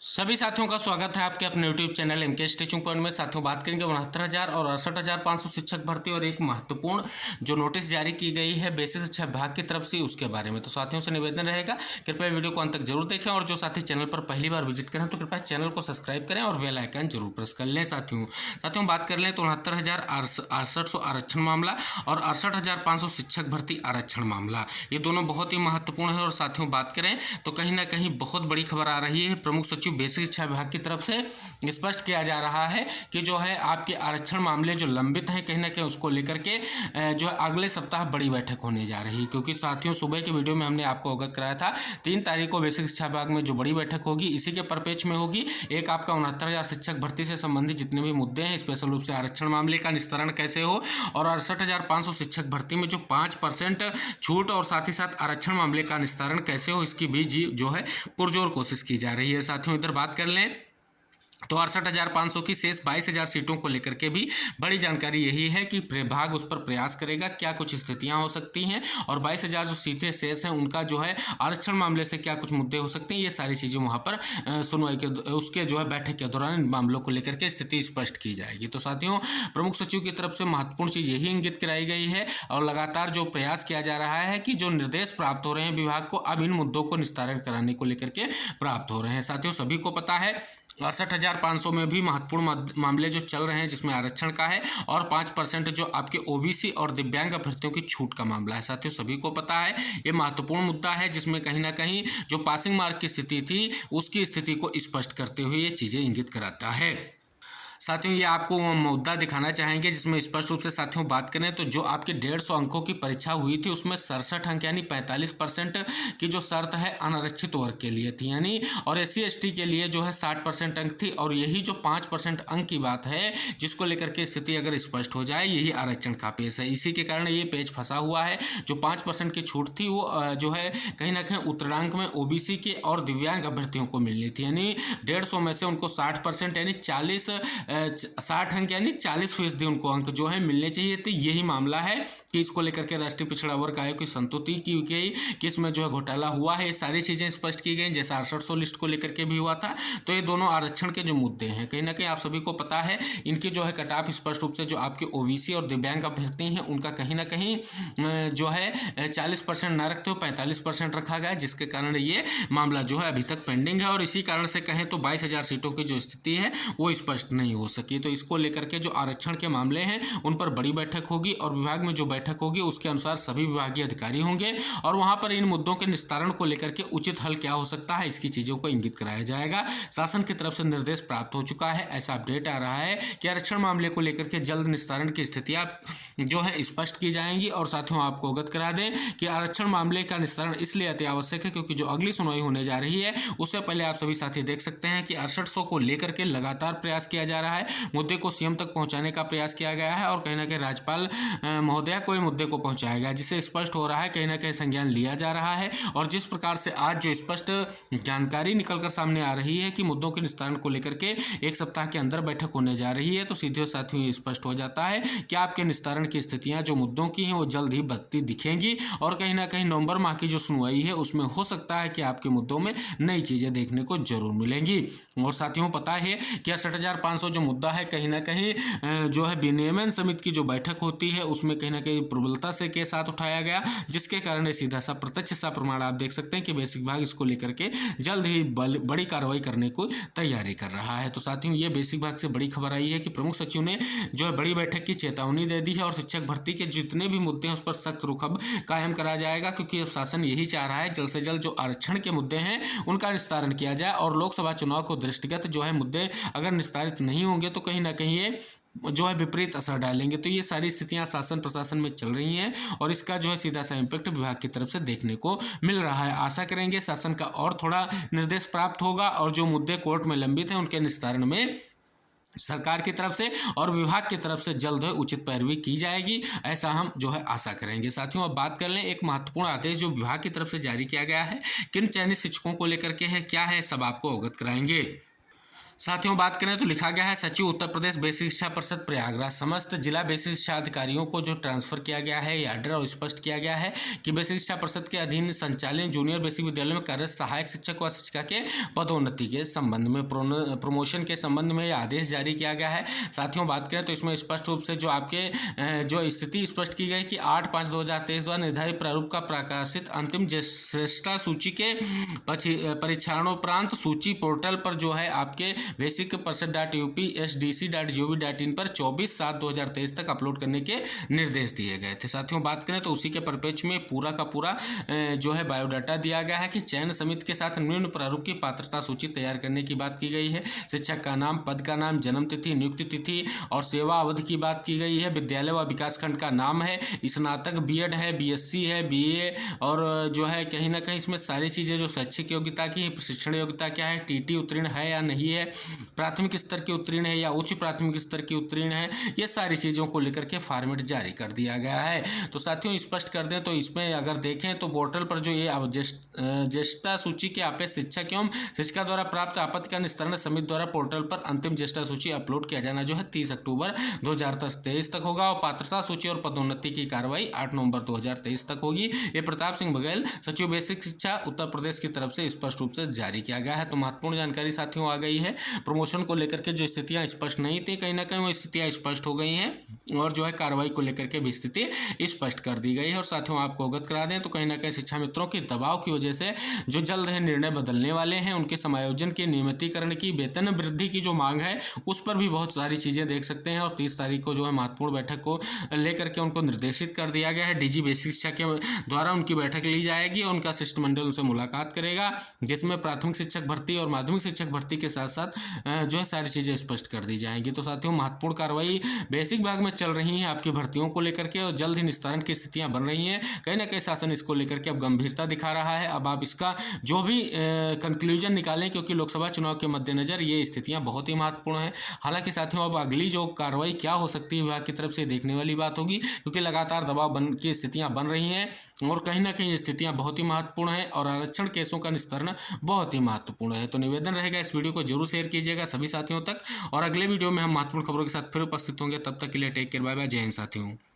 सभी साथियों का स्वागत है आपके अपने YouTube channel MK Teaching Point में। साथियों बात करेंगे 69,000 और 68,500 शिक्षक भर्ती और एक महत्वपूर्ण जो नोटिस जारी की गई है बेसिक शिक्षा विभाग की तरफ से उसके बारे में। तो साथियों से निवेदन रहेगा कृपया वीडियो को अंत तक जरूर देखें और जो साथी चैनल पर पहली बार विजिट करें तो कृपया चैनल को सब्सक्राइब करें और बेल आइकन जरूर प्रेस कर लें। साथियों बात कर लें तो 69,6800 आरक्षण मामला और 68,500 शिक्षक भर्ती आरक्षण मामला, ये दोनों बहुत ही महत्वपूर्ण है। और साथियों बात करें तो कहीं ना कहीं बहुत बड़ी खबर आ रही है। प्रमुख सचिव बेसिक शिक्षा विभाग की तरफ से स्पष्ट किया जा रहा है कि जो है आपके आरक्षण मामले जो लंबित हैं कहीं ना कहीं उसको लेकर के जो है अगले सप्ताह बड़ी बैठक होने जा रही है। क्योंकि साथियों सुबह के वीडियो में हमने आपको अवगत कराया था 3 तारीख को बेसिक शिक्षा विभाग में जो बड़ी बैठक होगी इसी के परिप्रेक्ष्य में होगी। एक आपका 69,000 शिक्षक भर्ती से संबंधित जितने भी मुद्दे हैं, स्पेशल रूप से आरक्षण मामले का निस्तारण कैसे हो और 68,500 शिक्षक भर्ती में जो 5% छूट और साथ ही साथ आरक्षण मामले का निस्तारण कैसे हो, इसकी भी जो है पुरजोर कोशिश की जा रही है। साथियों इधर बात कर लें तो 68,500 की शेष 22,000 सीटों को लेकर के भी बड़ी जानकारी यही है कि विभाग उस पर प्रयास करेगा, क्या कुछ स्थितियां हो सकती हैं और 22,000 जो सीटें शेष हैं उनका जो है आरक्षण मामले से क्या कुछ मुद्दे हो सकते हैं, ये सारी चीज़ें वहां पर सुनवाई के उसके जो है बैठक के दौरान इन मामलों को लेकर के स्थिति स्पष्ट की जाएगी। तो साथियों प्रमुख सचिव की तरफ से महत्वपूर्ण चीज़ यही इंगित कराई गई है और लगातार जो प्रयास किया जा रहा है कि जो निर्देश प्राप्त हो रहे हैं विभाग को अब इन मुद्दों को निस्तारण कराने को लेकर के प्राप्त हो रहे हैं। साथियों सभी को पता है 68,500 में भी महत्वपूर्ण मामले जो चल रहे हैं जिसमें आरक्षण का है और 5% जो आपके ओबीसी और दिव्यांग अभ्यर्थियों की छूट का मामला है। साथियों सभी को पता है ये महत्वपूर्ण मुद्दा है जिसमें कहीं ना कहीं जो पासिंग मार्क की स्थिति थी उसकी स्थिति को स्पष्ट करते हुए ये चीज़ें इंगित कराता है। साथियों ये आपको मुद्दा दिखाना चाहेंगे जिसमें स्पष्ट रूप से साथियों बात करें तो जो आपके 150 अंकों की परीक्षा हुई थी उसमें 67 अंक यानी 45% की जो शर्त है अनारक्षित वर्ग के लिए थी, यानी और SC/ST के लिए जो है 60% अंक थी। और यही जो 5% अंक की बात है जिसको लेकर के स्थिति अगर स्पष्ट हो जाए यही आरक्षण का पेश है। इसी के कारण ये पेज फंसा हुआ है। जो 5% की छूट थी वो जो है कहीं ना कहीं उत्तरांक में ओबीसी के और दिव्यांग अभ्यर्थियों को मिलनी थी, यानी 150 में से उनको 60% यानी 60 अंक यानी 40% उनको अंक जो है मिलने चाहिए थे। यही मामला है कि इसको लेकर के राष्ट्रीय पिछड़ा वर्ग आयोग की संतुष्टि की गई कि इसमें जो है घोटाला हुआ है। ये सारी चीज़ें स्पष्ट की गई जैसा 6800 लिस्ट को लेकर के भी हुआ था। तो ये दोनों आरक्षण के जो मुद्दे हैं कहीं ना कहीं आप सभी को पता है इनकी जो है कट ऑफ स्पष्ट रूप से जो आपके ओबीसी और दिव्यांग अभ्यर्थी हैं उनका कहीं ना कहीं जो है 40% ना रखते हो 45% रखा गया, जिसके कारण ये मामला जो है अभी तक पेंडिंग है। और इसी कारण से कहें तो 22,000 सीटों की जो स्थिति है वो स्पष्ट नहीं हो सकी। तो इसको लेकर के जो आरक्षण के मामले हैं उन पर बड़ी बैठक होगी और विभाग में जो बैठक होगी उसके अनुसार सभी विभागीय अधिकारी होंगे और वहां पर इन मुद्दों के निस्तारण को लेकर के उचित हल क्या हो सकता है इसकी चीजों को इंगित कराया जाएगा। शासन की तरफ से निर्देश प्राप्त हो चुका है, ऐसा अपडेट आ रहा है कि आरक्षण मामले को लेकर के जल्द निस्तारण की स्थितियां जो है स्पष्ट की जाएंगी। और साथियों आपको अवगत करा दें कि आरक्षण मामले का निस्तारण इसलिए अति आवश्यक है क्योंकि जो अगली सुनवाई होने जा रही है उससे पहले आप सभी साथी देख सकते हैं कि 6800 को लेकर के लगातार प्रयास किया जा रहा है, मुद्दे को सीएम तक पहुंचाने का प्रयास किया गया है और कहीं ना कहीं राज्यपाल महोदया को मुद्दे को पहुंचाया गया, जिससे स्पष्ट हो रहा है कहीं ना कहीं संज्ञान लिया जा रहा है। और जिस प्रकार से आज जो स्पष्ट जानकारी निकलकर सामने आ रही है कि मुद्दों के निस्तारण को लेकर के एक सप्ताह के अंदर बैठक होने जा रही है, तो सीधे साथियों स्पष्ट हो जाता है कि आपके निस्तारण की स्थितियां जो मुद्दों की हैं वो जल्द ही बढ़ती दिखेंगी और कहीं ना कहीं नवंबर माह की जो सुनवाई है उसमें हो सकता है कि आपके मुद्दों में नई चीजें देखने को जरूर मिलेंगी। और साथियों पता है कि 68,500 जो मुद्दा है कहीं ना कहीं जो है विनियमन समिति की जो बैठक होती है उसमें कहीं ना कहीं प्रबलता से के साथ उठाया गया, जिसके कारण सीधा सा प्रत्यक्ष सा प्रमाण आप देख सकते हैं कि बेसिक विभाग इसको लेकर के जल्द ही बड़ी कार्रवाई करने को तैयारी कर रहा है। तो साथियों ये बेसिक विभाग से बड़ी खबर आई है कि प्रमुख सचिव ने जो है बड़ी बैठक की चेतावनी दे दी है और शिक्षक भर्ती के जितने भी मुद्दे हैं उस पर सख्त रुख अब कायम करा जाएगा, क्योंकि अब शासन यही चाह रहा है जल्द से जल्द जो आरक्षण के मुद्दे हैं उनका निस्तारण किया जाए और लोकसभा चुनाव को दृष्टिगत जो है मुद्दे अगर निस्तारित नहीं होंगे तो कहीं ना कहीं ये जो है विपरीत असर डालेंगे। तो ये सारी स्थितियां शासन प्रशासन में चल रही हैं और इसका जो है सीधा सा इम्पैक्ट विभाग की तरफ से देखने को मिल रहा है। आशा करेंगे शासन का और थोड़ा निर्देश प्राप्त होगा और जो मुद्दे कोर्ट में लंबित हैं उनके निस्तारण में सरकार की तरफ से और विभाग की तरफ से जल्द है उचित पैरवी की जाएगी, ऐसा हम जो है आशा करेंगे। साथियों अब बात कर लें एक महत्वपूर्ण आदेश जो विभाग की तरफ से जारी किया गया है, किन चयनित शिक्षकों को लेकर के है क्या है सब आपको अवगत कराएंगे। साथियों बात करें तो लिखा गया है सचिव उत्तर प्रदेश बेसिक शिक्षा परिषद प्रयागराज, समस्त जिला बेसिक शिक्षा अधिकारियों को जो ट्रांसफर किया गया है ये आर्डर और स्पष्ट किया गया है कि बेसिक शिक्षा परिषद के अधीन संचालित जूनियर बेसिक विद्यालयों में कार्यरत सहायक शिक्षक व शिक्षिका के पदोन्नति के संबंध में प्रमोशन के संबंध में यह आदेश जारी किया गया है। साथियों बात करें तो इसमें स्पष्ट रूप से जो आपके जो स्थिति स्पष्ट की गई कि 8/5/2023 द्वारा निर्धारित प्रारूप का प्रकाशित अंतिम श्रेष्ठता सूची के परीक्षाणोपरांत सूची पोर्टल पर जो है आपके बेसिक परिषद.upsdc.gov.in पर 24/7/2023 तक अपलोड करने के निर्देश दिए गए थे। साथियों बात करें तो उसी के परिप्रेक्ष्य में पूरा का पूरा जो है बायोडाटा दिया गया है कि चयन समिति के साथ निम्न प्रारूप की पात्रता सूची तैयार करने की बात की गई है। शिक्षक का नाम, पद का नाम, जन्म तिथि, नियुक्ति तिथि और सेवा अवधि की बात की गई है। विद्यालय व विकासखंड का नाम है, स्नातक बीएड है, बीएससी है, बीए और जो है कहीं ना कहीं इसमें सारी चीज़ें जो शैक्षिक योग्यता की, प्रशिक्षण योग्यता क्या है, टीटी उत्तीर्ण है या नहीं है, प्राथमिक स्तर की उत्तीर्ण है या उच्च प्राथमिक स्तर की उत्तीर्ण है, ये सारी चीज़ों को लेकर के फॉर्मेट जारी कर दिया गया है। तो साथियों स्पष्ट कर दें तो इसमें अगर देखें तो पोर्टल पर जो ये अब ज्येष्ठता सूची के आपे शिक्षक एवं शिक्षिका द्वारा प्राप्त आपत्ति का निस्तारण समिति द्वारा पोर्टल पर अंतिम ज्येष्ठता सूची अपलोड किया जाना जो है 30 अक्टूबर 2023 तक होगा और पात्रता सूची और पदोन्नति की कार्रवाई 8 नवंबर 2023 तक होगी। ये प्रताप सिंह बघेल सचिव बेसिक शिक्षा उत्तर प्रदेश की तरफ से स्पष्ट रूप से जारी किया गया है। तो महत्वपूर्ण जानकारी साथियों आ गई है। प्रमोशन को लेकर के जो स्थितियां स्पष्ट नहीं थी कहीं ना कहीं वो स्थितियां स्पष्ट हो गई हैं और जो है कार्रवाई को लेकर के भी स्थिति स्पष्ट कर दी गई है। और साथियों आपको अवगत करा दें तो कहीं ना कहीं शिक्षा मित्रों के दबाव की वजह से जो जल्द है निर्णय बदलने वाले हैं, उनके समायोजन के नियमितीकरण की, वेतन वृद्धि की जो मांग है उस पर भी बहुत सारी चीज़ें देख सकते हैं। और 30 तारीख को जो है महत्वपूर्ण बैठक को लेकर के उनको निर्देशित कर दिया गया है। डीजी बेसिक शिक्षा के द्वारा उनकी बैठक ली जाएगी और उनका शिष्टमंडल उनसे मुलाकात करेगा, जिसमें प्राथमिक शिक्षक भर्ती और माध्यमिक शिक्षक भर्ती के साथ साथ जो है सारी चीज़ें स्पष्ट कर दी जाएंगी। तो साथियों महत्वपूर्ण कार्रवाई बेसिक विभाग में चल रही है आपकी भर्तियों को लेकर के और जल्द ही निस्तारण की स्थितियां बन रही हैं। कहीं ना कहीं शासन इसको लेकर के अब गंभीरता दिखा रहा है। अब आप इसका जो भी कंक्लूजन निकालें क्योंकि लोकसभा चुनाव के मद्देनजर ये स्थितियां बहुत ही महत्वपूर्ण हैं। हालांकि साथियों अब अगली जो कार्रवाई क्या हो सकती है विभाग की तरफ से देखने वाली बात होगी, क्योंकि लगातार दबाव की स्थितियां बन रही हैं और कहीं ना कहीं स्थितियां बहुत ही महत्वपूर्ण हैं और आरक्षण केसों का निस्तारण बहुत ही महत्वपूर्ण है। तो निवेदन रहेगा इस वीडियो को जरूर शेयर कीजिएगा सभी साथियों तक और अगले वीडियो में हम महत्वपूर्ण खबरों के साथ फिर उपस्थित होंगे। तब तक के लिए टेक केयर, बाय बाय, जय हिंद साथियों।